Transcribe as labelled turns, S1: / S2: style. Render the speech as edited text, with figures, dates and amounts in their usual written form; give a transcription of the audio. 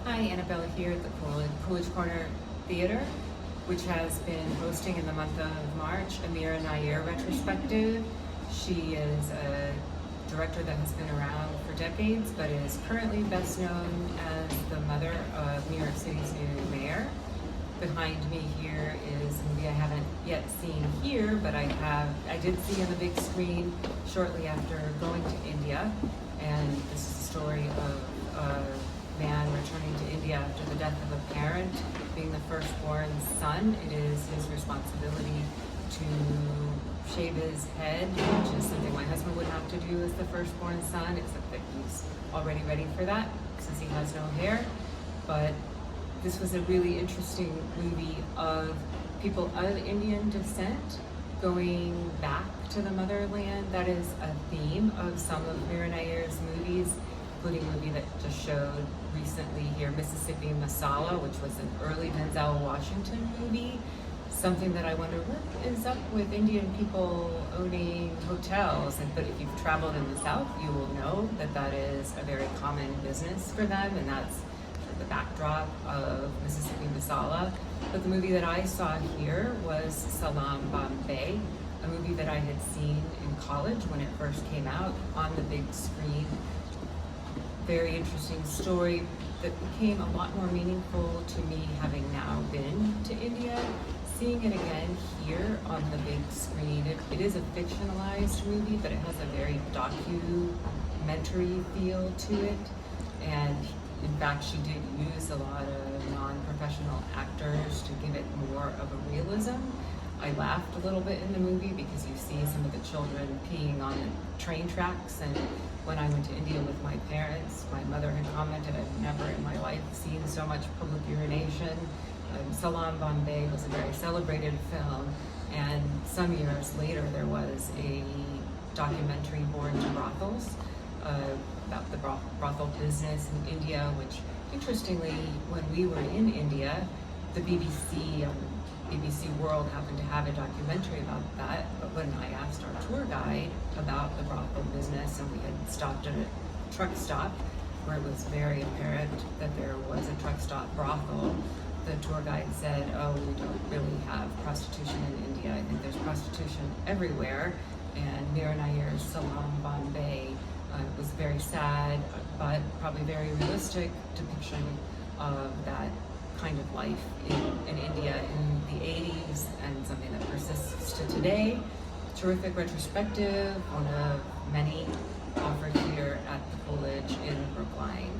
S1: Hi, Annabella here at the Coolidge Corner Theater, which has been hosting in the month of March a Mira Nair retrospective. She is a director that has been around for decades, but is currently best known as the mother of New York City's new mayor. Behind me here is a movie I haven't yet seen here, but I did see on the big screen shortly after going to India. And this is the story of a man returning to India after the death of a parent. Being the firstborn son, it is his responsibility to shave his head, which is something my husband would have to do as the firstborn son, except that he's already ready for that since he has no hair. But this was a really interesting movie of people of Indian descent going back to the motherland. That is a theme of some of Mira Nair's movies, including a movie that just showed recently here, Mississippi Masala, which was an early Denzel Washington movie. Something that I wonder, what is up with Indian people owning hotels? But if you've traveled in the South, you will know that that is a very common business for them, and that's the backdrop of Mississippi Masala. But the movie that I saw here was Salaam, Bombay, a movie that I had seen in college when it first came out on the big screen. Very interesting story that became a lot more meaningful to me having now been to India. Seeing it again here on the big screen, it is a fictionalized movie, but it has a very documentary feel to it. And in fact, she did use a lot of non-professional actors to give it more of a realism. I laughed a little bit in the movie because you see some of the children peeing on the train tracks. And when I went to India with my parents, my mother had commented, I've never in my life seen so much public urination. Salaam, Bombay was a very celebrated film. And some years later, there was a documentary, Born to Brothels, about the brothel business in India, which interestingly, when we were in India, the BBC World happened to have a documentary about that. But when I asked our tour guide about the brothel business, and we had stopped at a truck stop where it was very apparent that there was a truck stop brothel, the tour guide said, oh, we don't really have prostitution in India. I think there's prostitution everywhere. And Mira Nair's Salaam, Bombay was very sad, but probably very realistic depiction of that kind of life in India in the 80s, and something that persists to today. Terrific retrospective, one of many offered here at the Coolidge in Brookline.